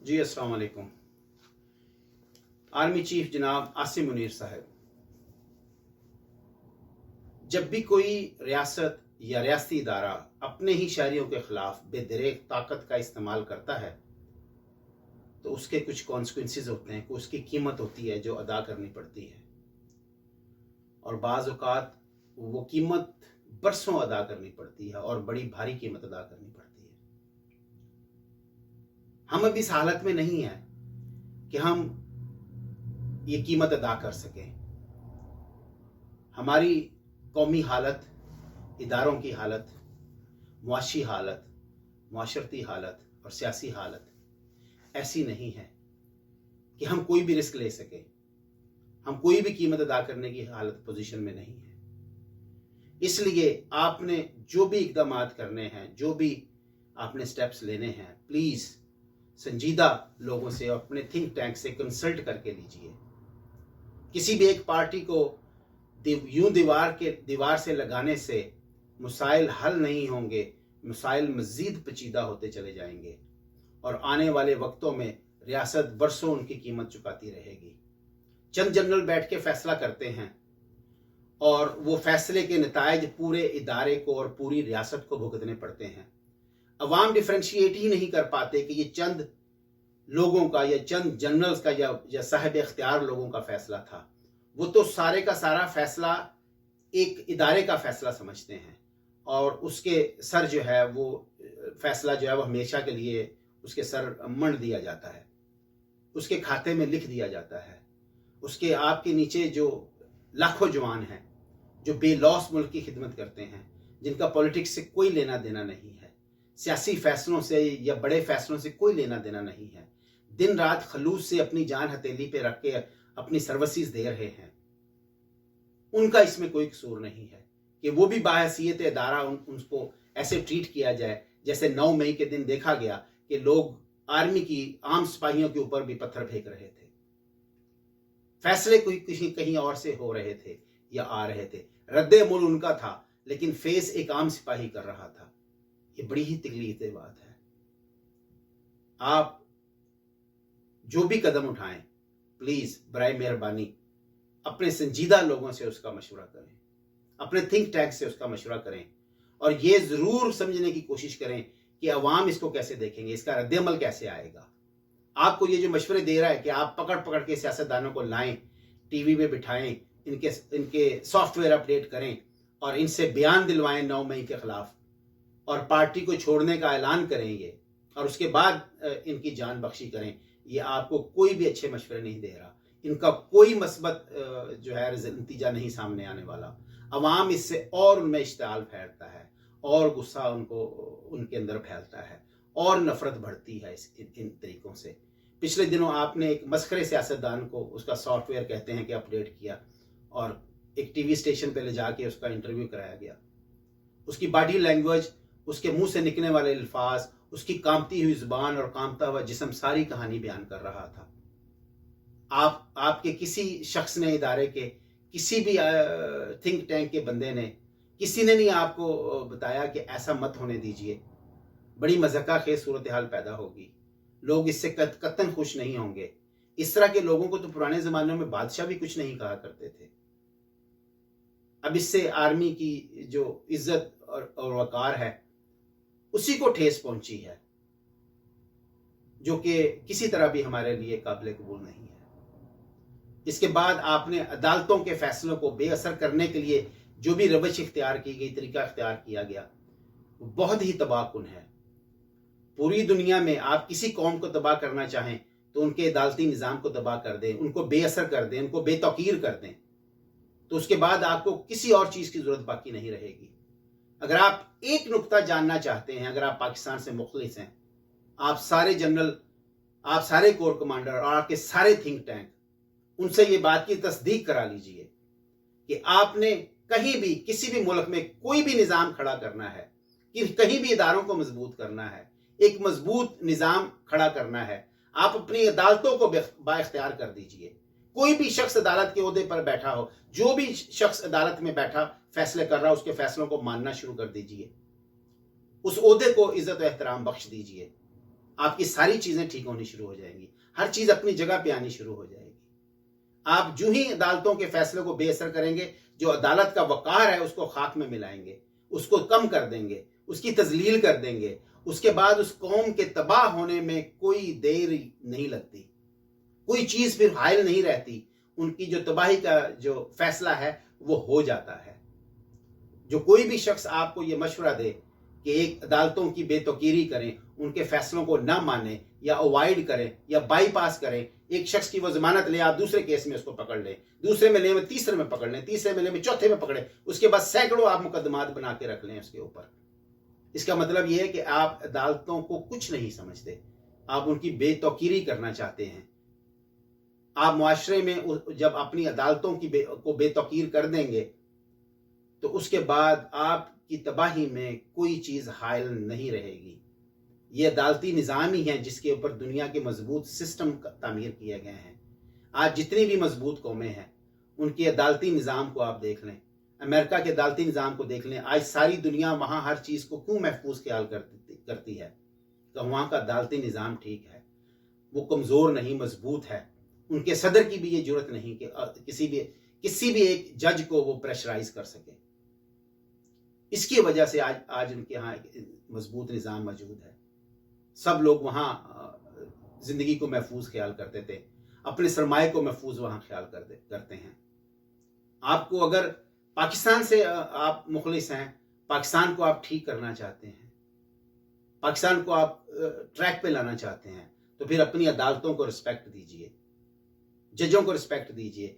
जी अस्सलाम वालेकुम। Army chief जनाब आसिम मुनीर साहब, जब भी कोई रियासत या रियासती इदारा अपने ही शहरियों के खिलाफ बेदरेग ताकत का इस्तेमाल करता है तो उसके कुछ कॉन्सिक्वेंसेस होते हैं, उसकी कीमत होती है जो अदा करनी पड़ती है, और बाज़ औक़ात वो कीमत बरसों अदा करनी पड़ती है और बड़ी भारी कीमत अदा करनी पड़ती है। हम अब इस हालत में नहीं हैं कि हम ये कीमत अदा कर सकें। हमारी कौमी हालत, इदारों की हालत, मुआशी हालत, मुआशरती हालत और सियासी हालत ऐसी नहीं है कि हम कोई भी रिस्क ले सकें। हम कोई भी कीमत अदा करने की हालत पोजीशन में नहीं है। इसलिए आपने जो भी इक़दामात करने हैं, जो भी आपने स्टेप्स लेने हैं, प्लीज़ संजीदा लोगों से और अपने थिंक टैंक से कंसल्ट करके लीजिए। किसी भी एक पार्टी को यूं दीवार से लगाने से मसाइल हल नहीं होंगे, मसाइल मज़ीद पेचीदा होते चले जाएंगे और आने वाले वक्तों में रियासत बरसों उनकी कीमत चुकाती रहेगी। चंद जनरल बैठ के फैसला करते हैं और वो फैसले के नतायज पूरे इदारे को और पूरी रियासत को भुगतने पड़ते हैं। अवाम डिफ्रेंशिएट ही नहीं कर पाते कि ये चंद लोगों का या चंद जनरल्स का या साहिब इख्तियार लोगों का फैसला था। वो तो सारे का सारा फैसला एक इदारे का फैसला समझते हैं और उसके सर जो है वो फैसला जो है वो हमेशा के लिए उसके सर मंड दिया जाता है, उसके खाते में लिख दिया जाता है। उसके आपके नीचे जो लाखों जवान हैं जो बेलौस मुल्क की खिदमत करते हैं, जिनका पॉलिटिक्स से कोई लेना देना नहीं है, सियासी फैसलों से या बड़े फैसलों से कोई लेना देना नहीं है, दिन रात खलूस से अपनी जान हथेली पे रख के अपनी सर्विसेज दे रहे हैं, उनका इसमें कोई कसूर नहीं है कि वो भी बाहैसियत इदारा उनको ऐसे ट्रीट किया जाए जैसे 9 मई के दिन देखा गया कि लोग आर्मी की आम सिपाहियों के ऊपर भी पत्थर फेंक रहे थे। फैसले कोई किसी कहीं और से हो रहे थे या आ रहे थे, रद्दे मुल उनका था लेकिन फेस एक आम सिपाही कर रहा था। ये बड़ी ही तकलीफ बात है। आप जो भी कदम उठाएं, प्लीज बराए मेहरबानी अपने संजीदा लोगों से उसका मशवरा करें, अपने थिंक टैंक से उसका मशवरा करें और ये जरूर समझने की कोशिश करें कि अवाम इसको कैसे देखेंगे, इसका रद्देअमल कैसे आएगा। आपको ये जो मशवरे दे रहा है कि आप पकड़ पकड़ के सियासतदानों को लाएं, टीवी पे बिठाएं, इनके सॉफ्टवेयर अपडेट करें और इनसे बयान दिलवाएं 9 मई के खिलाफ और पार्टी को छोड़ने का ऐलान करेंगे और उसके बाद इनकी जान बख्शी करें, ये आपको कोई भी अच्छे मशवरे नहीं दे रहा। इनका कोई मस्बत जो है नतीजा नहीं सामने आने वाला। अवाम इससे और उनमें इश्तिआल फैलता है और गुस्सा उनके अंदर फैलता है और नफरत बढ़ती है इन तरीकों से। पिछले दिनों आपने एक मस्खरे सियासतदान को उसका सॉफ्टवेयर कहते हैं कि अपडेट किया और एक टीवी स्टेशन पे ले जाके उसका इंटरव्यू कराया गया। उसकी बॉडी लैंग्वेज, उसके मुंह से निकलने वाले अल्फाज, उसकी कांपती हुई जुबान और कांपता हुआ जिस्म सारी कहानी बयान कर रहा था। आपके किसी शख्स ने, इदारे के किसी भी थिंक टैंक के बंदे ने, किसी ने नहीं आपको बताया कि ऐसा मत होने दीजिए, बड़ी मज़ाक़ा खेज सूरत हाल पैदा होगी, लोग इससे कतन खुश नहीं होंगे। इस तरह के लोगों को तो पुराने ज़मानों में बादशाह भी कुछ नहीं कहा करते थे। अब इससे आर्मी की जो इज्जत और वक़ार है उसी को ठेस पहुंची है, जो कि किसी तरह भी हमारे लिए काबिल कबूल नहीं है। इसके बाद आपने अदालतों के फैसलों को बेअसर करने के लिए जो भी रवश इख्तियार की गई, तरीका इख्तियार किया गया, वो बहुत ही तबाहकुन है। पूरी दुनिया में आप किसी कौम को तबाह करना चाहें तो उनके अदालती निज़ाम को तबाह कर दें, उनको बेअसर कर दें, उनको बेतौकीर कर दें, तो उसके बाद आपको किसी और चीज़ की ज़रूरत बाकी नहीं रहेगी। अगर आप एक नुक्ता जानना चाहते हैं, अगर आप पाकिस्तान से मुखलिस हैं, आप सारे जनरल, आप सारे कोर कमांडर और आपके सारे थिंक टैंक, उनसे ये बात की तस्दीक करा लीजिए कि आपने कहीं भी किसी भी मुल्क में कोई भी निज़ाम खड़ा करना है, कि कहीं भी इदारों को मजबूत करना है, एक मजबूत निज़ाम खड़ा करना है, आप अपनी अदालतों को बाइख्तियार कर दीजिए। कोई भी शख्स अदालत के ओहदे पर बैठा हो, जो भी शख्स अदालत में बैठा फैसले कर रहा हो, उसके फैसलों को मानना शुरू कर दीजिए। उस ओहदे को इज्जत और एहतराम बख्श दीजिए। آپ کی ساری چیزیں ٹھیک ہونی شروع ہو جائیں گی، ہر چیز اپنی جگہ پہ آنی شروع ہو جائے گی۔ آپ جو ہی عدالتوں کے فیصلے کو بے اثر کریں گے، جو عدالت کا وقار ہے اس کو خاک میں ملائیں گے، اس کو کم کر دیں گے، اس کی تذلیل کر دیں گے، اس کے بعد اس قوم کے تباہ ہونے میں کوئی دیر نہیں لگتی، کوئی چیز پھر حائل نہیں رہتی، ان کی جو تباہی کا جو فیصلہ ہے وہ ہو جاتا ہے۔ جو کوئی بھی شخص آپ کو یہ مشورہ دے کہ ایک عدالتوں کی بے توقیری کریں، ان کے فیصلوں کو نہ مانیں یا اوائڈ کریں یا بائی پاس کریں، ایک شخص کی وہ ضمانت لے، آپ دوسرے کیس میں اس کو پکڑ لیں، دوسرے میں لیں، تیسرے میں پکڑ لیں، تیسرے میں لیں، چوتھے میں پکڑیں، اس کے بعد سینکڑوں آپ مقدمات بنا کے رکھ لیں اس کے اوپر۔ اس کا مطلب یہ ہے کہ آپ عدالتوں کو کچھ نہیں سمجھتے، آپ ان کی بے توقیری کرنا چاہتے ہیں۔ آپ معاشرے میں جب اپنی عدالتوں کو بے توقیر کر دیں گے تو اس کے بعد آپ کی تباہی میں کوئی چیز حائل نہیں رہے گی۔ یہ عدالتی نظام ہی ہے جس کے اوپر دنیا کے مضبوط سسٹم تعمیر کیے گئے ہیں۔ آج جتنی بھی مضبوط قومیں ہیں ان کی عدالتی نظام کو آپ دیکھ لیں، امریکہ کے عدالتی نظام کو دیکھ لیں، آج ساری دنیا وہاں ہر چیز کو کیوں محفوظ خیال کرتی ہے کہ وہاں کا عدالتی نظام ٹھیک ہے، وہ کمزور نہیں، مضبوط ہے۔ ان کے صدر کی بھی یہ جرت نہیں کہ کسی بھی ایک جج کو وہ پریشرائز کر سکے۔ اس کی وجہ سے آج ان کے ہاں ایک مضبوط نظام موجود ہے۔ سب لوگ وہاں زندگی کو محفوظ خیال کرتے تھے، اپنے سرمایہ کو محفوظ وہاں خیال کرتے ہیں۔ آپ کو اگر پاکستان سے آپ مخلص ہیں، پاکستان کو آپ ٹھیک کرنا چاہتے ہیں، پاکستان کو آپ ٹریک پہ لانا چاہتے ہیں، تو پھر اپنی عدالتوں کو رسپیکٹ دیجئے، ججوں کو رسپیکٹ دیجئے،